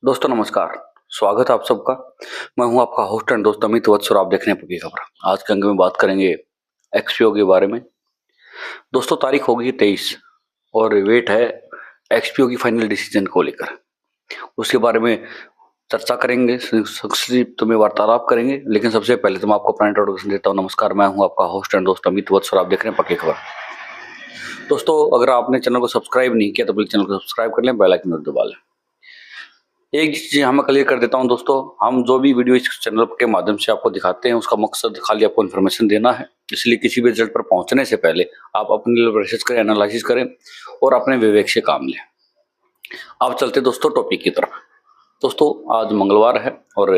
दोस्तों नमस्कार। स्वागत है आप सबका। मैं हूं आपका होस्ट एंड दोस्त अमित वत्स और आप देख रहे हैं पक्की खबर। आज के अंक में बात करेंगे एक्सपीओ के बारे में। दोस्तों तारीख होगी 23 और वेट है एक्सपीओ की फाइनल डिसीजन को लेकर। उसके बारे में चर्चा करेंगे, संक्षिप्त में वार्तालाप करेंगे। लेकिन सबसे पहले तो मैं आपको अपना इंट्रोडक्शन देता हूँ। नमस्कार, मैं हूँ आपका होस्ट एंड दोस्त अमित वत्स और आप देख रहे हैं पक्की खबर। दोस्तों अगर आपने चैनल को सब्सक्राइब नहीं किया तो प्लीज चैनल को सब्सक्राइब कर लें, बेल आइकन दबा लें। एक चीज यहाँ मैं क्लियर कर देता हूँ दोस्तों, हम जो भी वीडियो इस चैनल के माध्यम से आपको दिखाते हैं उसका मकसद खाली आपको इन्फॉर्मेशन देना है। इसलिए किसी भी रिजल्ट पर पहुंचने से पहले आप अपने लिए रिसर्च करें, एनालिसिस करें और अपने विवेक से काम लें। अब चलते दोस्तों टॉपिक की तरफ। दोस्तों आज मंगलवार है और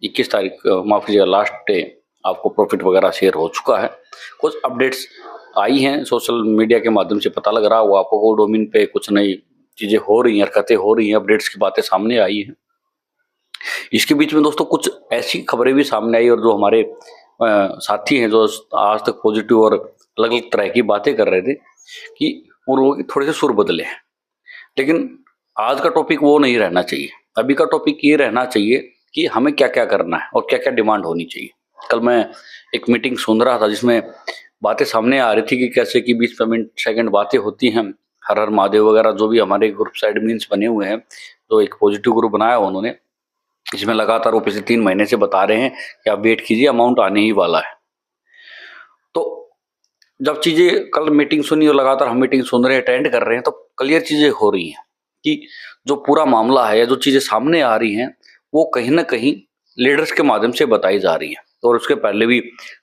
21 तारीख माफ कीजिएगा लास्ट डे आपको प्रॉफिट वगैरह शेयर हो चुका है। कुछ अपडेट्स आई हैं सोशल मीडिया के माध्यम से, पता लग रहा है वो आपको डोमेन पे कुछ नई चीजें हो रही हैं, हरकतें हो रही हैं, अपडेट्स की बातें सामने आई हैं। इसके बीच में दोस्तों कुछ ऐसी खबरें भी सामने आई और जो हमारे साथी हैं जो आज तक पॉजिटिव और अलग अलग तरह की बातें कर रहे थे कि वो थोड़े से सुर बदले हैं। लेकिन आज का टॉपिक वो नहीं रहना चाहिए। अभी का टॉपिक ये रहना चाहिए कि हमें क्या क्या करना है और क्या क्या डिमांड होनी चाहिए। कल मैं एक मीटिंग सुन रहा था जिसमें बातें सामने आ रही थी कि कैसे कि 20 सेकंड बातें होती हैं। हर हर महादेव वगैरह जो भी हमारे ग्रुप साइड मीन्स बने हुए हैं, जो एक पॉजिटिव ग्रुप बनाया उन्होंने, इसमें लगातार वो पिछले 3 महीने से बता रहे हैं कि आप वेट कीजिए, अमाउंट आने ही वाला है। तो जब चीजें कल मीटिंग सुनी और लगातार हम मीटिंग सुन रहे हैं, अटेंड कर रहे हैं, तो क्लियर चीजें हो रही हैं कि जो पूरा मामला है या जो चीजें सामने आ रही हैं वो कहीं ना कहीं लीडर्स के माध्यम से बताई जा रही है। और उसके पहले भी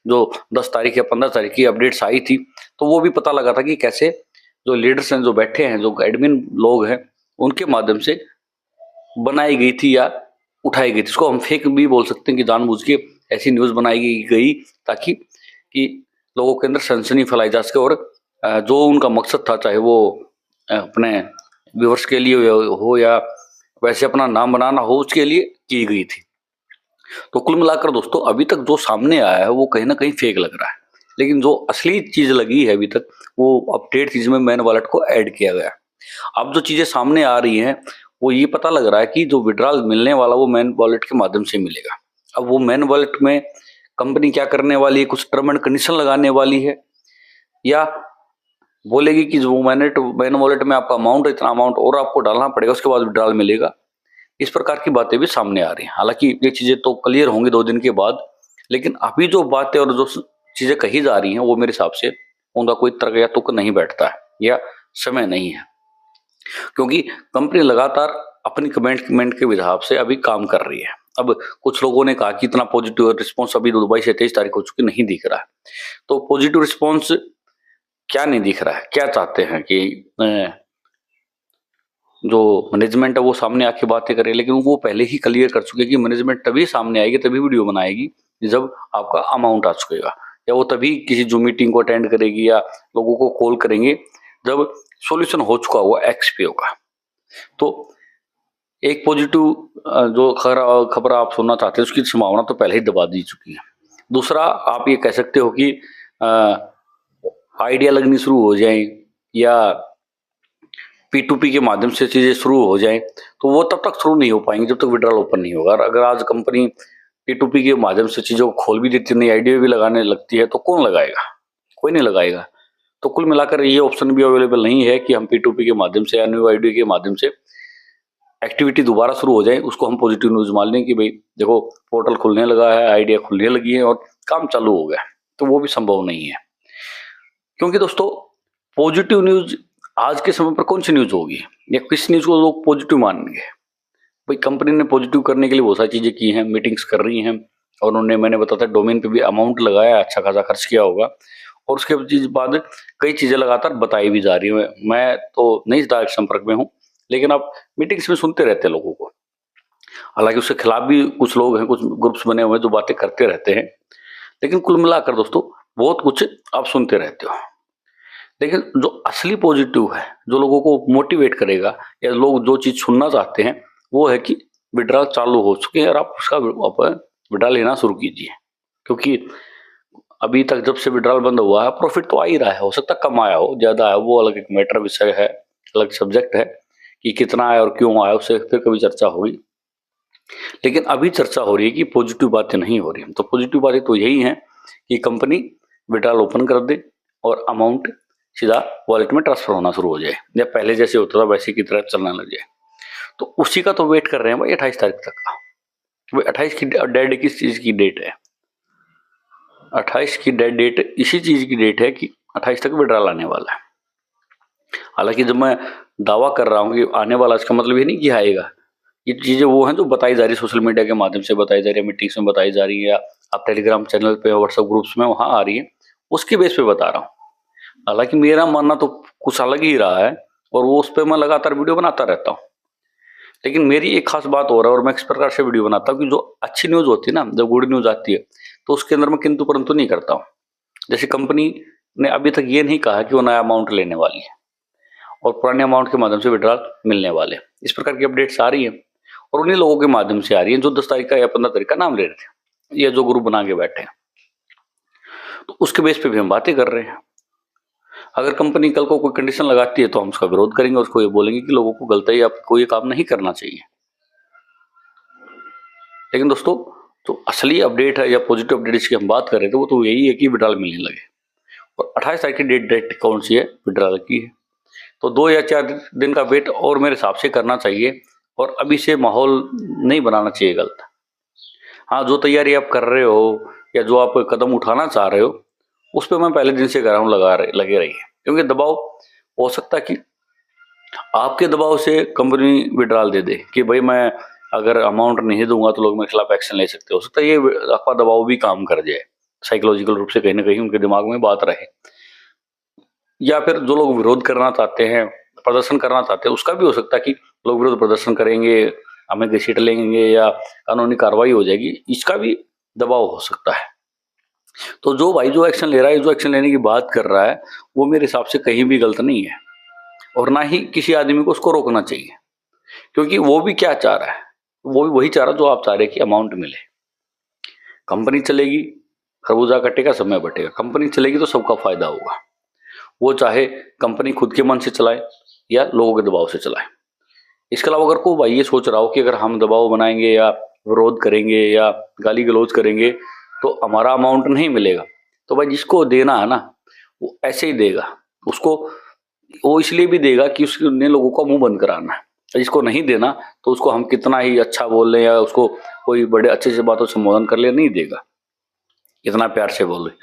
जो 10 तारीख या 15 तारीख की अपडेट्स आई थी तो वो भी पता लगा था कि कैसे जो लीडर्स हैं, जो बैठे हैं, जो एडमिन लोग हैं, उनके माध्यम से बनाई गई थी या उठाई गई थी। इसको हम फेक भी बोल सकते हैं कि जानबूझ के ऐसी न्यूज बनाई गई ताकि कि लोगों के अंदर सनसनी फैलाई जा सके और जो उनका मकसद था, चाहे वो अपने व्यूअर्स के लिए हो या वैसे अपना नाम बनाना हो, उसके लिए की गई थी। तो कुल मिलाकर दोस्तों अभी तक जो सामने आया है वो कहीं ना कहीं फेक लग रहा है। लेकिन जो असली चीज लगी है अभी तक वो अपडेट चीज में मैन वॉलेट को ऐड किया गया। अब जो चीजें सामने आ रही हैं वो ये पता लग रहा है कि जो विड्रॉल मिलने वाला वो मैन वॉलेट के माध्यम से मिलेगा। अब वो मैन वॉलेट में कंपनी क्या करने वाली है, कुछ टर्म एंड कंडीशन लगाने वाली है या बोलेगी कि जो मैन वॉलेट में आपका अमाउंट है, इतना अमाउंट और आपको डालना पड़ेगा, उसके बाद विड्रॉल मिलेगा। इस प्रकार की बातें भी सामने आ रही हैं। हालांकि ये चीजें तो क्लियर होंगी 2 दिन के बाद, लेकिन अभी जो बातें और जो चीजें कही जा रही हैं वो मेरे हिसाब से उनका कोई तर्क या तुक नहीं बैठता है या समय नहीं है, क्योंकि कंपनी लगातार अपनी कमेंट के हिसाब से अभी काम कर रही है। अब कुछ लोगों ने कहा कि इतना पॉजिटिव रिस्पॉन्स अभी दुबई से 23 तारीख हो चुकी नहीं दिख रहा है। तो पॉजिटिव रिस्पॉन्स क्या नहीं दिख रहा है, क्या चाहते हैं कि जो मैनेजमेंट है वो सामने आके बातें करे। लेकिन वो पहले ही क्लियर कर चुके कि मैनेजमेंट तभी सामने आएगी, तभी वीडियो बनाएगी जब आपका अमाउंट आ चुकेगा, या वो तभी किसी जो मीटिंग को अटेंड करेगी या लोगों को कॉल करेंगे जब सॉल्यूशन हो चुका हुआ एक्सपीओ का। तो एक पॉजिटिव जो खबर आप सुनना चाहते हैं उसकी संभावना तो पहले ही दबा दी चुकी है। दूसरा आप ये कह सकते हो कि आइडिया लगनी शुरू हो जाए या P2P के माध्यम से चीजें शुरू हो जाएं, तो वो तब तक शुरू नहीं हो पाएंगे जब तक विड्रॉल ओपन नहीं होगा। अगर आज कंपनी P2P के माध्यम से चीजों को खोल भी देती, नई आइडिया भी लगाने लगती है, तो कौन लगाएगा? कोई नहीं लगाएगा। तो कुल मिलाकर ये ऑप्शन भी अवेलेबल नहीं है कि हम P2P के माध्यम से या न्यू आइडिया के माध्यम से एक्टिविटी दोबारा शुरू हो जाए, उसको हम पॉजिटिव न्यूज मान लें कि भाई देखो पोर्टल खुलने लगा है, आइडिया खुलने लगी है और काम चालू हो गया। तो वो भी संभव नहीं है, क्योंकि दोस्तों पॉजिटिव न्यूज आज के समय पर कौन सी न्यूज होगी या किस न्यूज को लोग पॉजिटिव मानेंगे? भाई कंपनी ने पॉजिटिव करने के लिए बहुत सारी चीजें की हैं, मीटिंग्स कर रही हैं और उन्होंने, मैंने बताया डोमेन पे भी अमाउंट लगाया, अच्छा खासा खर्च किया होगा और उसके बाद कई चीजें लगातार बताई भी जा रही है। मैं तो नहीं डायरेक्ट संपर्क में हूँ, लेकिन आप मीटिंग्स में सुनते रहते हैं लोगों को। हालांकि उसके खिलाफ भी कुछ लोग हैं, कुछ ग्रुप्स बने हुए हैं जो बातें करते रहते हैं, लेकिन कुल मिलाकर दोस्तों बहुत कुछ आप सुनते रहते हो। लेकिन जो असली पॉजिटिव है, जो लोगों को मोटिवेट करेगा या लोग जो चीज सुनना चाहते हैं, वो है कि विड्रॉल चालू हो चुके हैं और आप उसका विड्रॉल लेना शुरू कीजिए। क्योंकि अभी तक जब से विड्रॉल बंद हुआ है प्रॉफिट तो आ ही रहा है, हो सकता है कम आया हो, ज्यादा है, वो अलग एक मैटर विषय है, अलग सब्जेक्ट है कि कितना आया और क्यों आया, उससे फिर कभी चर्चा होगी। लेकिन अभी चर्चा हो रही है कि पॉजिटिव बातें नहीं हो रही। तो पॉजिटिव बातें तो यही हैं कि कंपनी विड्रॉल ओपन कर दे और अमाउंट सीधा वॉलेट में ट्रांसफर होना शुरू हो जाए, या पहले जैसे होता था वैसे की तरह चलना लग जाए। तो उसी का तो वेट कर रहे हैं भाई 28 तारीख तक का। भाई 28 की डेड किस चीज की डेट है? 28 की डेड डेट इसी चीज की डेट है कि 28 तक विड्रॉल आने वाला है। हालांकि जब मैं दावा कर रहा हूँ कि आने वाला, इसका मतलब ये नहीं कि आएगा। ये चीजें वो हैं जो बताई जा रही है, सोशल मीडिया के माध्यम से बताई जा रही है, मीटिंग्स में बताई जा रही है, या आप टेलीग्राम चैनल पे, व्हाट्सएप ग्रुप्स में वहां आ रही है, उसके बेस पे बता रहा हूँ। हालांकि मेरा मानना तो कुछ अलग ही रहा है और वो उस पर मैं लगातार वीडियो बनाता रहता हूँ। लेकिन मेरी एक खास बात हो रहा है और मैं इस प्रकार से वीडियो बनाता हूँ कि जो अच्छी न्यूज होती है ना, जब गुड न्यूज आती है तो उसके अंदर मैं किंतु परंतु नहीं करता हूँ। जैसे कंपनी ने अभी तक ये नहीं कहा कि वो नया अमाउंट लेने वाली है और पुराने अमाउंट के माध्यम से विड्रॉल मिलने वाले, इस प्रकार की अपडेट्स आ रही है और उन्हीं लोगों के माध्यम से आ रही है जो 10 तारीख का या 15 तारीख का नाम ले रहे थे, या जो ग्रुप बना के बैठे हैं। तो उसके बेस पे भी हम बातें कर रहे हैं। अगर कंपनी कल को कोई कंडीशन लगाती है तो हम उसका विरोध करेंगे, उसको ये बोलेंगे कि लोगों को गलत है, आपको ये काम नहीं करना चाहिए। लेकिन दोस्तों, जो असली अपडेट है या पॉजिटिव अपडेट जिसकी हम बात कर रहे थे, वो तो यही है कि विड्रॉल मिलने लगे। और 28 तारीख की डेट कौन सी है? विड्रॉल की है। तो 2 या 4 दिन का वेट और मेरे हिसाब से करना चाहिए और अभी से माहौल नहीं बनाना चाहिए गलत। हाँ, जो तैयारी आप कर रहे हो या जो आप कदम उठाना चाह रहे हो, उस पर मैं पहले दिन से कह रहा हूँ लगे रहिए, क्योंकि दबाव हो सकता है कि आपके दबाव से कंपनी विड्रॉल दे दे कि भाई मैं अगर अमाउंट नहीं दूंगा तो लोग मेरे खिलाफ एक्शन ले सकते हो सकता है ये आपका दबाव भी काम कर जाए, साइकोलॉजिकल रूप से कहीं ना कहीं उनके दिमाग में बात रहे। या फिर जो लोग विरोध करना चाहते हैं, प्रदर्शन करना चाहते हैं, उसका भी हो सकता है कि लोग विरोध प्रदर्शन करेंगे, हमें घसीट लेंगे या कानूनी कार्रवाई हो जाएगी, इसका भी दबाव हो सकता है। तो जो भाई जो एक्शन ले रहा है, जो एक्शन लेने की बात कर रहा है, वो मेरे हिसाब से कहीं भी गलत नहीं है और ना ही किसी आदमी को उसको रोकना चाहिए, क्योंकि वो भी क्या चाह रहा है? वो भी वही चाह रहा है जो आप चाह रहे हैं कि अमाउंट मिले। कंपनी चलेगी, खरबूजा कटेगा, समय बटेगा। कंपनी चलेगी तो सबका फायदा होगा, वो चाहे कंपनी खुद के मन से चलाए या लोगों के दबाव से चलाए। इसके अलावा अगर कोई भाई ये सोच रहा हो कि अगर हम दबाव बनाएंगे या विरोध करेंगे या गाली गलौज करेंगे तो हमारा अमाउंट नहीं मिलेगा, तो भाई जिसको देना है ना वो ऐसे ही देगा। उसको वो इसलिए भी देगा कि उसने लोगों का मुंह बंद कराना है। जिसको नहीं देना तो उसको हम कितना ही अच्छा बोल लें या उसको कोई बड़े अच्छे से बातों से संबोधन कर ले, नहीं देगा। इतना प्यार से बोल रहे,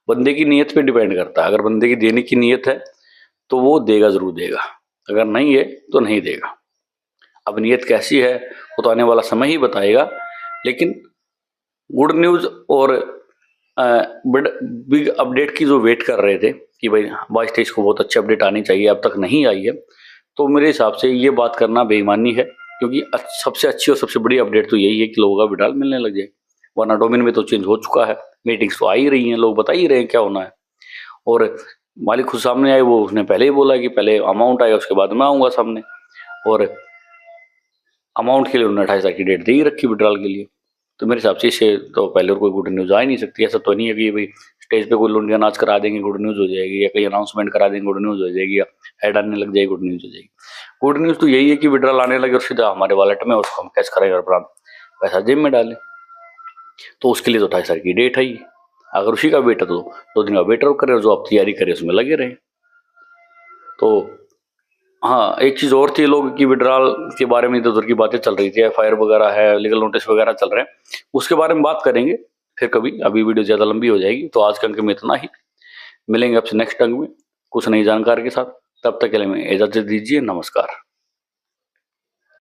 बंदे की नीयत पे डिपेंड करता है। अगर बंदे की देने की नीयत है तो वो देगा, जरूर देगा। अगर नहीं है तो नहीं देगा। अब नीयत कैसी है वो तो आने वाला समय ही बताएगा। लेकिन गुड न्यूज और बिग अपडेट की जो वेट कर रहे थे कि भाई 22-23 को बहुत अच्छी अपडेट आनी चाहिए, अब तक नहीं आई है, तो मेरे हिसाब से ये बात करना बेईमानी है, क्योंकि सबसे अच्छी और सबसे बड़ी अपडेट तो यही है कि लोगों का विड्रॉल मिलने लग जाए। वरना डोमेन में तो चेंज हो चुका है, मीटिंग्स तो आ ही रही हैं, लोग बता ही रहे हैं क्या होना है। और मालिक खुद सामने आए, वो उसने पहले ही बोला कि पहले अमाउंट आएगा उसके बाद मैं आऊँगा सामने। और अमाउंट के लिए उन्होंने 28 तारीख की डेट दे ही रखी विड्रॉल के लिए। तो मेरे हिसाब से इससे तो पहले और कोई गुड न्यूज़ आ ही नहीं सकती। ऐसा तो नहीं है कि भाई स्टेज पे कोई लुंडिया नाच करा देंगे गुड न्यूज़ हो जाएगी, या कहीं अनाउंसमेंट करा देंगे गुड न्यूज़ हो जाएगी, या ऐड आने लग जाएगी गुड न्यूज़ हो जाएगी। गुड न्यूज़ तो यही है कि विड्रॉल आने लगे और सीधा हमारे वॉलेट में, उसको हम कैश करेंगे और पैसा जेब में डालें। तो उसके लिए तो 28 तारीख की डेट है ही। अगर उसी का वेट है तो 2 दिन का वेट और करें, जो आप तैयारी करें उसमें लगे रहें। तो हाँ, एक चीज़ और थी, लोग की विड्रॉल के बारे में इधर उधर की बातें चल रही थी, एफआईआर वगैरह है, लीगल नोटिस वगैरह चल रहे हैं, उसके बारे में बात करेंगे फिर कभी। अभी वीडियो ज़्यादा लंबी हो जाएगी, तो आज के अंक में इतना ही। मिलेंगे आपसे नेक्स्ट अंक में कुछ नई जानकारी के साथ। तब तक के लिए मैं इजाज़त दीजिए, नमस्कार।